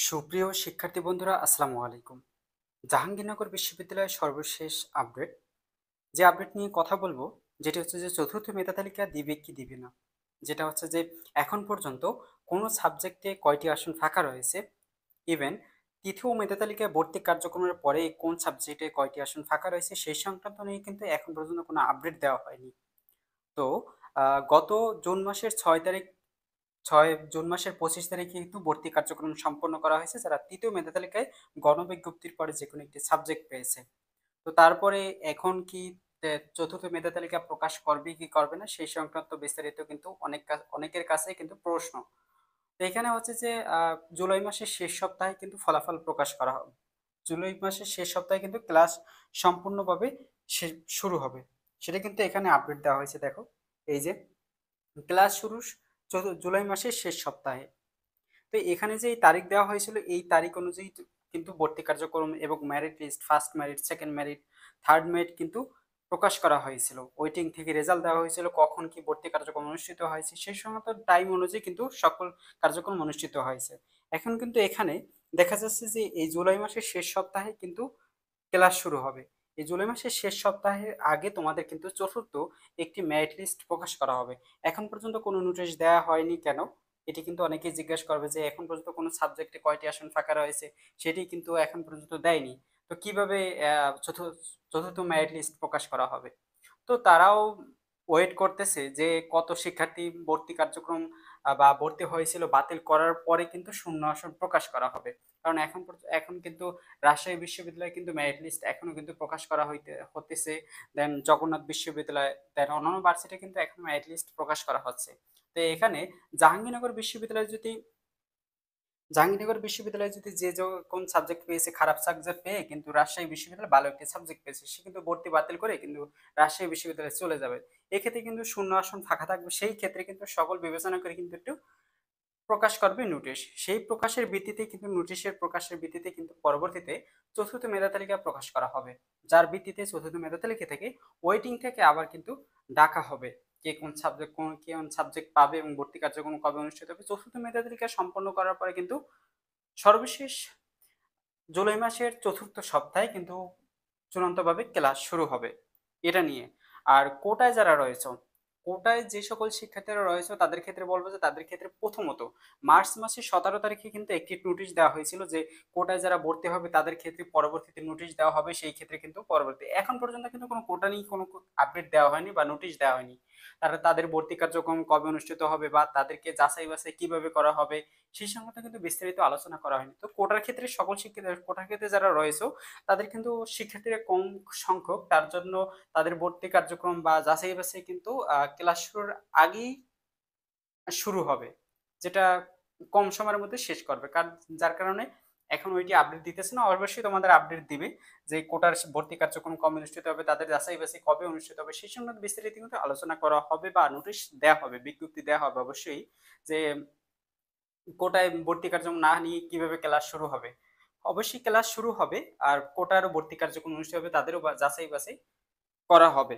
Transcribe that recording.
সুপ্রিয় শিক্ষার্থী বন্ধুরা, আসসালামু আলাইকুম। জাহাঙ্গীরনগর বিশ্ববিদ্যালয়ের সর্বশেষ আপডেট, যে আপডেট নিয়ে কথা বলবো, যেটি হচ্ছে যে চতুর্থ মেধা তালিকা দিবে কি দিবে না। যেটা হচ্ছে যে এখন পর্যন্ত কোন সাবজেক্টে কয়টি আসন ফাঁকা রয়েছে, ইভেন তৃতীয় মেধা তালিকায় ভর্তি কার্যক্রমের পরে কোন সাবজেক্টে কয়টি আসন ফাঁকা রয়েছে সেই সংক্রান্ত নিয়ে কিন্তু এখন পর্যন্ত কোনো আপডেট দেওয়া হয়নি। তো গত জুন মাসের 6 তারিখ 6 জুন মাসের 25 তারিখে কিন্তু ভর্তি কার্যক্রম সম্পন্ন করা হয়েছে যারা তৃতীয় মেধা তালিকায় গণবিজ্ঞপ্তির পরে যে কোনো একটি সাবজেক্ট পেয়েছে। তো তারপরে এখন কি চতুর্থ মেধা তালিকা প্রকাশ করবে কি করবে না সেই সংক্রান্ত বিস্তারিত কিন্তু অনেকের কাছে কিন্তু প্রশ্ন। তো এখানে হচ্ছে যে জুলাই মাসের শেষ সপ্তাহে কিন্তু ফলাফল প্রকাশ করা হবে। জুলাই মাসের শেষ সপ্তাহে কিন্তু ক্লাস সম্পূর্ণভাবে শুরু হবে। সেটা কিন্তু এখানে আপডেট দেওয়া হয়েছে, দেখো এই যে ক্লাস শুরু জুলাই মাসের শেষ সপ্তাহে। তো এখানে যে এই তারিখ দেওয়া হয়েছিল এই তারিখ অনুযায়ী কিন্তু ভর্তি কার্যক্রম এবং merit list, first merit, second merit, third merit কিন্তু প্রকাশ করা হয়েছিল। ওয়েটিং থেকে রেজাল্ট দেওয়া হয়েছিল, কখন কি ভর্তি কার্যক্রম অনুষ্ঠিত হয়েছে সেই সমস্ত টাইম অনুযায়ী কিন্তু সকল কার্যক্রম অনুষ্ঠিত হয়েছে। এখন কিন্তু এখানে দেখা যাচ্ছে যে এই জুলাই মাসের শেষ সপ্তাহে কিন্তু ক্লাস শুরু হবে। এই জুলাই মাসের শেষ সপ্তাহের আগে তোমাদের কিন্তু চতুর্থ একটি মেরিট লিস্ট প্রকাশ করা হবে। এখন পর্যন্ত কোনো নোটিশ দেওয়া হয়নি কেন, এটি কিন্তু অনেকেই জিজ্ঞেস করবে যে এখন পর্যন্ত কোনো সাবজেক্টে কয়টি আসন ফাঁকা রয়েছে, সেটি কিন্তু এখন পর্যন্ত দেয়নি। তো কিভাবে চতুর্থ মেরিট লিস্ট প্রকাশ করা হবে? তো তারাও ওয়েট করতেছে যে কত শিক্ষার্থী ভর্তি কার্যক্রম বা ভর্তি হয়েছিল বাতিল করার পরে কিন্তু শূন্য আসন প্রকাশ করা হবে। কারণ এখন কিন্তু রাজশাহী বিশ্ববিদ্যালয়ে কিন্তু মেরিট লিস্ট এখনো কিন্তু প্রকাশ করা হতেছে। দেন জগন্নাথ বিশ্ববিদ্যালয়, দেন অন্যান্য ভার্সিটি কিন্তু এখন মেরিট লিস্ট প্রকাশ করা হচ্ছে। তো এখানে জাহাঙ্গীরনগর বিশ্ববিদ্যালয় যদি যে কোন সাবজেক্ট পেয়েছে, খারাপ সাবজেক্ট পেয়ে কিন্তু রাজশাহী বিশ্ববিদ্যালয় ভালো একটি সাবজেক্ট পেয়েছে, সে কিন্তু ভর্তি বাতিল করে কিন্তু রাজশাহী বিশ্ববিদ্যালয়ে চলে যাবে। এক্ষেত্রে কিন্তু শূন্য আসন ফাঁকা থাকবে, সেই ক্ষেত্রে কিন্তু সকল বিবেচনা করে কিন্তু একটু প্রকাশ করবে নোটিশ। সেই নোটিশের প্রকাশের ভিত্তিতে কিন্তু পরবর্তীতে চতুর্থ মেধা তালিকা প্রকাশ করা হবে, যার ভিত্তিতে চতুর্থ মেধা তালিকা থেকে ওয়েটিং থেকে আবার কিন্তু ডাকা হবে কে কোন সাবজেক্ট পাবে এবং ভর্তি কার্যক্রম কবে অনুষ্ঠিত হবে। চতুর্থ মেধা তালিকা সম্পন্ন করার পরে কিন্তু সর্বশেষ জুলাই মাসের চতুর্থ সপ্তাহে কিন্তু চূড়ান্তভাবে ক্লাস শুরু হবে এটা নিয়ে। আর কোটায় যারা রয়েছে, কোটায় যে সকল শিক্ষার্থীরা রয়েছে তাদের ক্ষেত্রে বলবো যে তাদের ক্ষেত্রে প্রথমত মার্চ মাসের 17 তারিখে কিন্তু একটি নোটিশ দেওয়া হয়েছিল যে কোটায় যারা ভর্তি হবে তাদের ক্ষেত্রে পরবর্তীতে নোটিশ দেওয়া হবে। সেই ক্ষেত্রে কিন্তু পরবর্তী এখন পর্যন্ত কিন্তু কোনো কোটা নিয়ে কোনো আপডেট দেওয়া হয়নি বা নোটিশ দেওয়া হয়নি। তারা তাদের ভর্তি কার্যক্রম কবে অনুষ্ঠিত হবে বা তাদেরকে যাচাই বাছাই কিভাবে করা হবে সেই সংক্রান্ত কিন্তু বিস্তারিত আলোচনা করা হয়নি। তো কোটার ক্ষেত্রে সকল শিক্ষার্থী, কোটার ক্ষেত্রে যারা রয়েছে তাদের কিন্তু শিক্ষার্থীরা কম সংখ্যক, তার জন্য তাদের ভর্তি কার্যক্রম বা যাচাই বাছাই কিন্তু ক্লাস শুরুর আগেই শুরু হবে, যেটা কম সময়ের মধ্যে শেষ করবে। যার কারণে এখন ওইটি আপডেট দিতেছে না, অবশ্যই তোমাদের আপডেট দিবে যে কোটার ভর্তি কার্যক্রম কবে অনুষ্ঠিত হবে, তাদের যাচাই বাছাই কবে অনুষ্ঠিত হবে সেই সংক্রান্ত বিস্তারিত কিন্তু আলোচনা করা হবে বা নোটিশ দেওয়া হবে, বিজ্ঞপ্তি দেওয়া হবে অবশ্যই, যে কোটায় ভর্তি কার্যক্রম না নিয়ে কিভাবে ক্লাস শুরু হবে। অবশ্যই ক্লাস শুরু হবে, আর কোটার ভর্তি কার্যক্রম অনুষ্ঠিত হবে তাদেরও যাচাই বাছাই করা হবে।